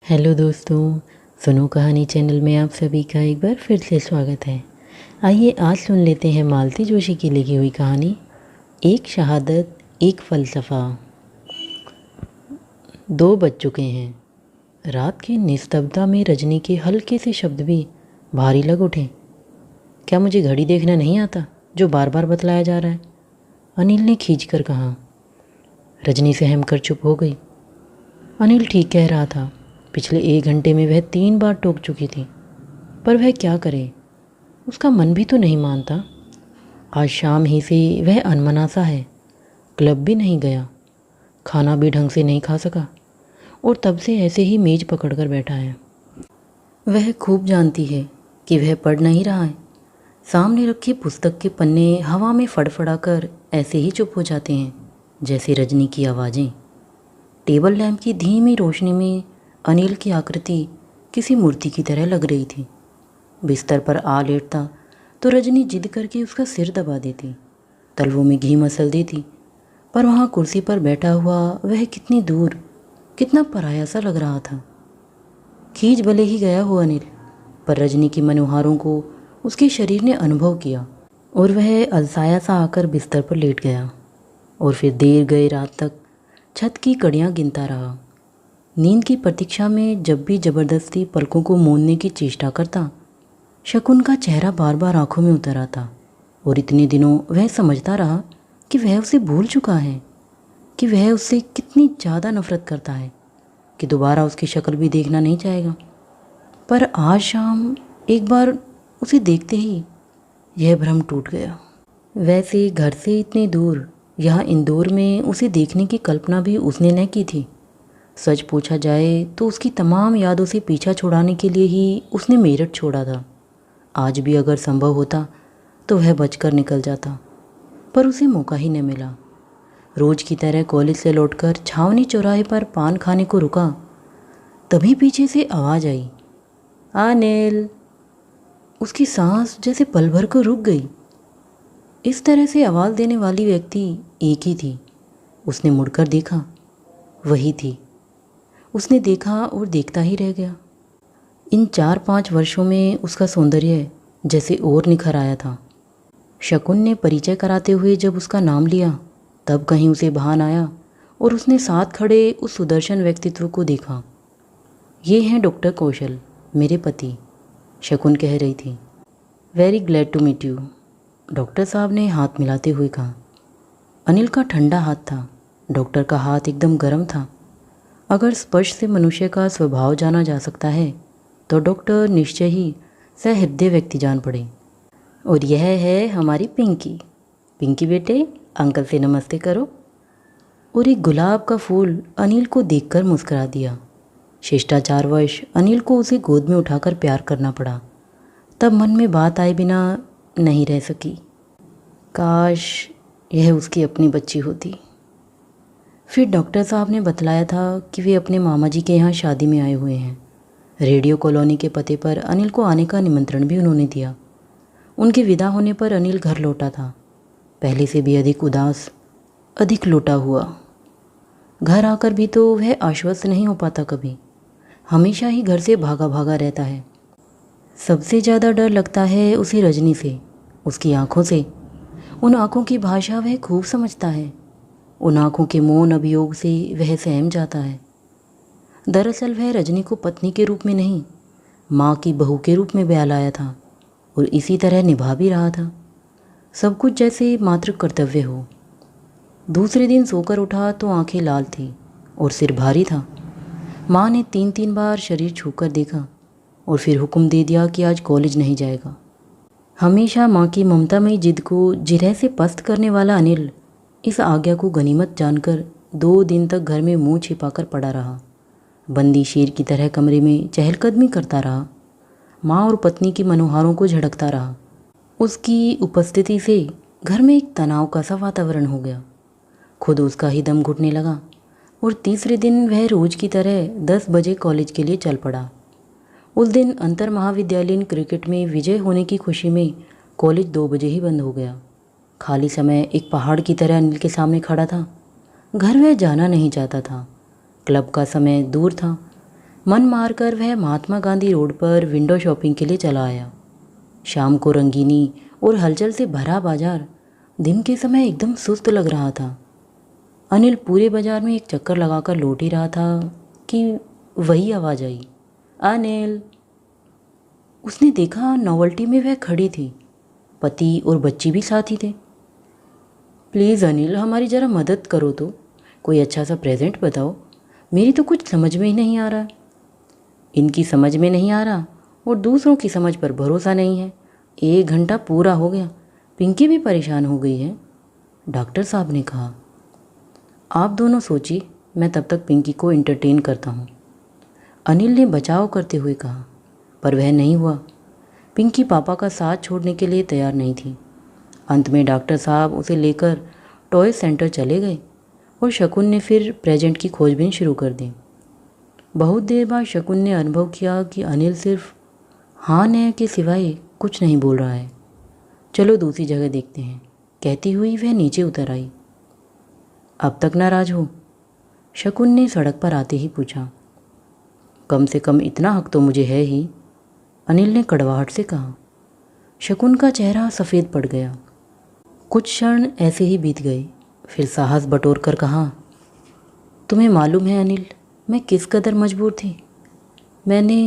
Hello दोस्तों, सुनो कहानी चैनल में आप सभी का एक बार फिर से स्वागत है। आइए आज सुन लेते हैं मालती जोशी की लिखी हुई कहानी एक शहादत एक फ़लसफ़ा। 2 बज चुके हैं। रात की निस्तब्धता में रजनी के हल्के से शब्द भी भारी लग उठे। क्या मुझे घड़ी देखना नहीं आता जो बार बार बतलाया जा रहा है? अनिल ने खींच कर कहा। रजनी सहम कर चुप हो गई। अनिल ठीक कह रहा था। पिछले 1 घंटे में वह 3 बार टोक चुकी थी, पर वह क्या करे? उसका मन भी तो नहीं मानता। आज शाम ही से वह अनमना सा है। क्लब भी नहीं गया, खाना भी ढंग से नहीं खा सका और तब से ऐसे ही मेज पकड़कर बैठा है। वह खूब जानती है कि वह पढ़ नहीं रहा है। सामने रखी पुस्तक के पन्ने हवा में फड़फड़ाकर ऐसे ही चुप हो जाते हैं जैसे रजनी की आवाज़ें। टेबल लैंप की धीमी रोशनी में अनिल की आकृति किसी मूर्ति की तरह लग रही थी। बिस्तर पर आ लेटता तो रजनी जिद करके उसका सिर दबा देती, तलवों में घी मसल देती, पर वहाँ कुर्सी पर बैठा हुआ वह कितनी दूर, कितना पराया सा लग रहा था। खींच भले ही गया हो अनिल, पर रजनी की मनोहारों को उसके शरीर ने अनुभव किया और वह अलसाया सा आकर बिस्तर पर लेट गया और फिर देर गई रात तक छत की कड़ियाँ गिनता रहा। नींद की प्रतीक्षा में जब भी ज़बरदस्ती पलकों को मूंदने की चेष्टा करता, शकुन का चेहरा बार बार आंखों में उतर आता और इतने दिनों वह समझता रहा कि वह उसे भूल चुका है, कि वह उससे कितनी ज़्यादा नफरत करता है कि दोबारा उसकी शक्ल भी देखना नहीं चाहेगा। पर आज शाम एक बार उसे देखते ही यह भ्रम टूट गया। वैसे घर से इतने दूर यहाँ इंदौर में उसे देखने की कल्पना भी उसने न की थी। सच पूछा जाए तो उसकी तमाम यादों से पीछा छुड़ाने के लिए ही उसने मेरठ छोड़ा था। आज भी अगर संभव होता तो वह बचकर निकल जाता, पर उसे मौका ही न मिला। रोज की तरह कॉलेज से लौटकर छावनी चौराहे पर पान खाने को रुका, तभी पीछे से आवाज़ आई, अनिल। उसकी सांस जैसे पल भर को रुक गई। इस तरह से आवाज़ देने वाली व्यक्ति एक ही थी। उसने मुड़कर देखा, वही थी। उसने देखा और देखता ही रह गया। इन 4-5 वर्षों में उसका सौंदर्य जैसे और निखर आया था। शकुन ने परिचय कराते हुए जब उसका नाम लिया, तब कहीं उसे भान आया और उसने साथ खड़े उस सुदर्शन व्यक्तित्व को देखा। ये हैं डॉक्टर कौशल, मेरे पति, शकुन कह रही थी। Very glad to meet you, doctor साहब ने हाथ मिलाते हुए कहा। अनिल का ठंडा हाथ था, डॉक्टर का हाथ एकदम गर्म था। अगर स्पर्श से मनुष्य का स्वभाव जाना जा सकता है तो डॉक्टर निश्चय ही सहृदय व्यक्ति जान पड़े। और यह है हमारी पिंकी। पिंकी बेटे, अंकल से नमस्ते करो। और एक गुलाब का फूल अनिल को देखकर मुस्कुरा दिया। शिष्टाचारवश अनिल को उसे गोद में उठाकर प्यार करना पड़ा। तब मन में बात आए बिना नहीं रह सकी, काश यह उसकी अपनी बच्ची होती। फिर डॉक्टर साहब ने बतलाया था कि वे अपने मामा जी के यहाँ शादी में आए हुए हैं। रेडियो कॉलोनी के पते पर अनिल को आने का निमंत्रण भी उन्होंने दिया। उनके विदा होने पर अनिल घर लौटा था, पहले से भी अधिक उदास, अधिक लौटा हुआ। घर आकर भी तो वह आश्वस्त नहीं हो पाता कभी, हमेशा ही घर से भागा भागा रहता है। सबसे ज़्यादा डर लगता है उसे रजनी से, उसकी आँखों से। उन आँखों की भाषा वह खूब समझता है। उन आँखों के मौन अभियोग से वह सहम जाता है। दरअसल वह रजनी को पत्नी के रूप में नहीं, माँ की बहू के रूप में ब्याह लाया था और इसी तरह निभा भी रहा था, सब कुछ जैसे मातृ कर्तव्य हो। दूसरे दिन सोकर उठा तो आंखें लाल थी और सिर भारी था। माँ ने 3-3 बार शरीर छूकर देखा और फिर हुक्म दे दिया कि आज कॉलेज नहीं जाएगा। हमेशा माँ की ममतामयी जिद को जिरह से पस्त करने वाला अनिल इस आज्ञा को गनीमत जानकर 2 दिन तक घर में मुंह छिपाकर पड़ा रहा। बंदी शेर की तरह कमरे में चहलकदमी करता रहा, माँ और पत्नी की मनोहारों को झड़कता रहा। उसकी उपस्थिति से घर में एक तनाव का सा वातावरण हो गया। खुद उसका ही दम घुटने लगा और तीसरे दिन वह रोज की तरह 10 बजे कॉलेज के लिए चल पड़ा। उस दिन अंतर महाविद्यालयीन क्रिकेट में विजय होने की खुशी में कॉलेज 2 बजे ही बंद हो गया। खाली समय एक पहाड़ की तरह अनिल के सामने खड़ा था। घर वह जाना नहीं चाहता था। क्लब का समय दूर था। मन मारकर वह महात्मा गांधी रोड पर विंडो शॉपिंग के लिए चला आया। शाम को रंगीनी और हलचल से भरा बाजार दिन के समय एकदम सुस्त लग रहा था। अनिल पूरे बाजार में एक चक्कर लगाकर लौट ही रहा था कि वही आवाज़ आई, अनिल। उसने देखा नोवेल्टी में वह खड़ी थी, पति और बच्ची भी साथ ही थे। प्लीज़ अनिल, हमारी ज़रा मदद करो तो, कोई अच्छा सा प्रेजेंट बताओ, मेरी तो कुछ समझ में ही नहीं आ रहा। इनकी समझ में नहीं आ रहा और दूसरों की समझ पर भरोसा नहीं है। 1 घंटा पूरा हो गया, पिंकी भी परेशान हो गई है। डॉक्टर साहब ने कहा, आप दोनों सोचिए, मैं तब तक पिंकी को एंटरटेन करता हूँ। अनिल ने बचाव करते हुए कहा, पर वह नहीं हुआ। पिंकी पापा का साथ छोड़ने के लिए तैयार नहीं थी। अंत में डॉक्टर साहब उसे लेकर टॉय सेंटर चले गए और शकुन ने फिर प्रेजेंट की खोजबीन शुरू कर दी। बहुत देर बाद शकुन ने अनुभव किया कि अनिल सिर्फ हाँ न के सिवाय कुछ नहीं बोल रहा है। चलो दूसरी जगह देखते हैं, कहती हुई वह नीचे उतर आई। अब तक नाराज हो? शकुन ने सड़क पर आते ही पूछा। कम से कम इतना हक तो मुझे है ही, अनिल ने कड़वाहट से कहा। शकुन का चेहरा सफ़ेद पड़ गया। कुछ क्षण ऐसे ही बीत गए, फिर साहस बटोर कर कहा, तुम्हें मालूम है अनिल, मैं किस कदर मजबूर थी। मैंने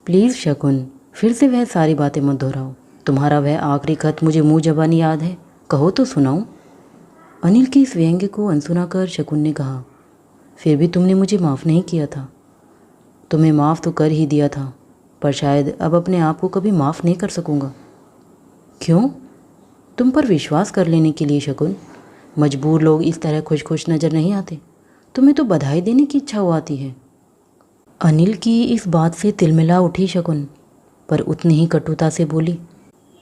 प्लीज़ शकुन, फिर से वह सारी बातें मत दोहराओ। तुम्हारा वह आखिरी खत मुझे मुँह ज़बानी याद है, कहो तो सुनाऊं। अनिल की इस व्यंग्य को अनसुना कर शकुन ने कहा, फिर भी तुमने मुझे माफ़ नहीं किया था। तुम्हें माफ़ तो कर ही दिया था, पर शायद अब अपने आप को कभी माफ़ नहीं कर सकूँगा। क्यों? तुम पर विश्वास कर लेने के लिए शकुन। मजबूर लोग इस तरह खुश खुश नज़र नहीं आते। तुम्हें तो बधाई देने की इच्छा हो आती है। अनिल की इस बात से तिलमिला उठी शकुन, पर उतनी ही कटुता से बोली,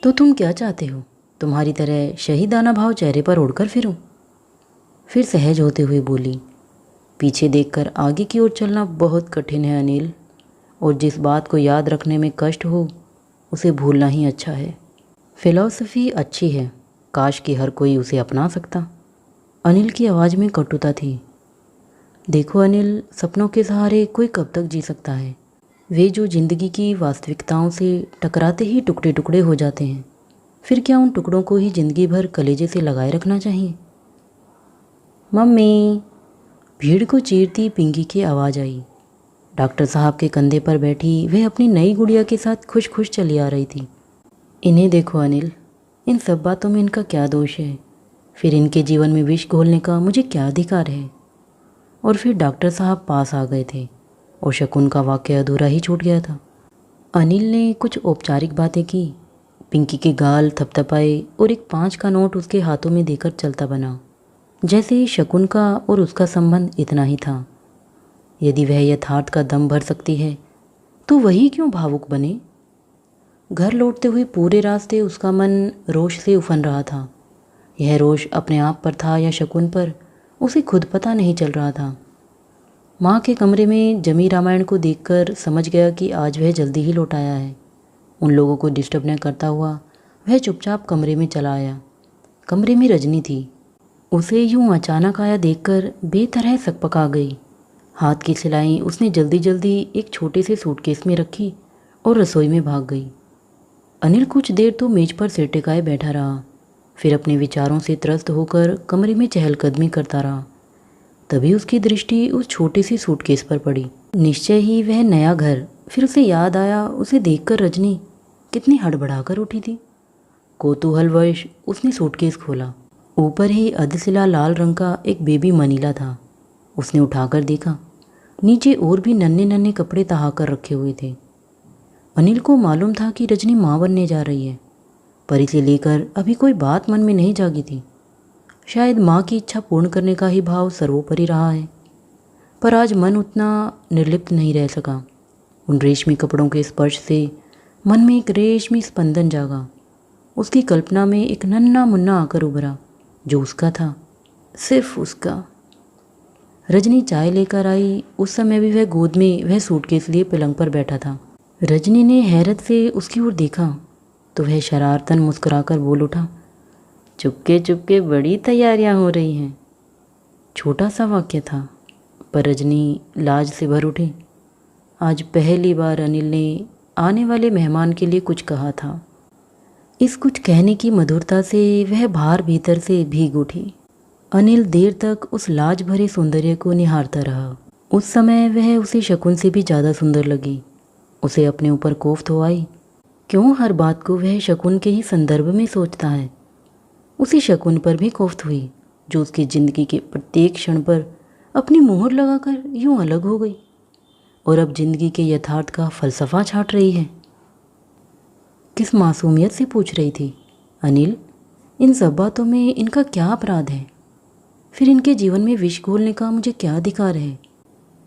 तो तुम क्या चाहते हो? तुम्हारी तरह शहीदाना भाव चेहरे पर ओढ़कर फिरूं? फिर सहज होते हुए बोली, पीछे देखकर आगे की ओर चलना बहुत कठिन है अनिल, और जिस बात को याद रखने में कष्ट हो उसे भूलना ही अच्छा है। फिलॉसफी अच्छी है, काश कि हर कोई उसे अपना सकता। अनिल की आवाज़ में कटुता थी। देखो अनिल, सपनों के सहारे कोई कब तक जी सकता है? वे जो ज़िंदगी की वास्तविकताओं से टकराते ही टुकड़े टुकड़े हो जाते हैं। फिर क्या उन टुकड़ों को ही ज़िंदगी भर कलेजे से लगाए रखना चाहिए? मम्मी, भीड़ को चीरती पिंकी की आवाज़ आई। डॉक्टर साहब के कंधे पर बैठी वह अपनी नई गुड़िया के साथ खुश खुश चली आ रही थी। इन्हें देखो अनिल, इन सब बातों में इनका क्या दोष है? फिर इनके जीवन में विष घोलने का मुझे क्या अधिकार है? और फिर डॉक्टर साहब पास आ गए थे और शकुन का वाक़या अधूरा ही छूट गया था। अनिल ने कुछ औपचारिक बातें की, पिंकी के गाल थपथपाए और एक 5 का नोट उसके हाथों में देकर चलता बना, जैसे शकुन का और उसका संबंध इतना ही था। यदि वह यथार्थ का दम भर सकती है तो वही क्यों भावुक बने? घर लौटते हुए पूरे रास्ते उसका मन रोष से उफन रहा था। यह रोष अपने आप पर था या शकुन पर, उसे खुद पता नहीं चल रहा था। माँ के कमरे में जमी रामायण को देखकर समझ गया कि आज वह जल्दी ही लौट आया है। उन लोगों को डिस्टर्ब न करता हुआ वह चुपचाप कमरे में चला आया। कमरे में रजनी थी। उसे यूं अचानक आया देखकर बेतरह सकपका गई। हाथ की सिलाई उसने जल्दी जल्दी एक छोटे से सूटकेस में रखी और रसोई में भाग गई। अनिल कुछ देर तो मेज पर सिर टिकाए बैठा रहा, फिर अपने विचारों से त्रस्त होकर कमरे में चहलकदमी करता रहा। तभी उसकी दृष्टि उस छोटी सी सूटकेस पर पड़ी। निश्चय ही वह नया घर। फिर उसे याद आया उसे देखकर रजनी कितनी हड़बड़ाकर उठी थी। कौतूहलवश उसने सूटकेस खोला। ऊपर ही अधसिला लाल रंग का एक बेबी मनीला था। उसने उठाकर देखा, नीचे और भी नन्हे नन्हे कपड़े तहाकर रखे हुए थे। अनिल को मालूम था कि रजनी माँ बनने जा रही है, पर इसे लेकर अभी कोई बात मन में नहीं जागी थी। शायद माँ की इच्छा पूर्ण करने का ही भाव सर्वोपरि रहा है, पर आज मन उतना निर्लिप्त नहीं रह सका। उन रेशमी कपड़ों के स्पर्श से मन में एक रेशमी स्पंदन जागा। उसकी कल्पना में एक नन्हा मुन्ना आकर उभरा, जो उसका था, सिर्फ उसका। रजनी चाय लेकर आई। उस समय भी वह गोद में वह सूटकेस लिए पलंग पर बैठा था। रजनी ने हैरत से उसकी ओर देखा तो वह शरारतन मुस्कुराकर बोल उठा, चुपके चुपके बड़ी तैयारियां हो रही हैं। छोटा सा वाक्य था, पर रजनी लाज से भर उठी। आज पहली बार अनिल ने आने वाले मेहमान के लिए कुछ कहा था। इस कुछ कहने की मधुरता से वह भार भीतर से भीग उठी। अनिल देर तक उस लाज भरे सौंदर्य को निहारता रहा। उस समय वह उसे शकुन से भी ज़्यादा सुंदर लगी। उसे अपने ऊपर कोफ्त हो आई। क्यों हर बात को वह शकुन के ही संदर्भ में सोचता है। उसे शकुन पर भी कोफ्त हुई, जो उसकी ज़िंदगी के प्रत्येक क्षण पर अपनी मोहर लगाकर यूं अलग हो गई और अब ज़िंदगी के यथार्थ का फ़लसफ़ा छाट रही है। किस मासूमियत से पूछ रही थी, अनिल, इन सब बातों में इनका क्या अपराध है? फिर इनके जीवन में विष घोलने का मुझे क्या अधिकार है?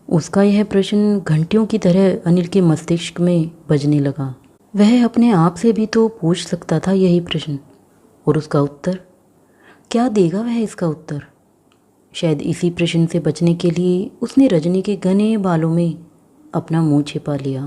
उसका यह प्रश्न घंटियों की तरह अनिल के मस्तिष्क में बजने लगा। वह अपने आप से भी तो पूछ सकता था यही प्रश्न, और उसका उत्तर क्या देगा वह? इसका उत्तर शायद इसी प्रश्न से बचने के लिए उसने रजनी के घने बालों में अपना मुंह छिपा लिया।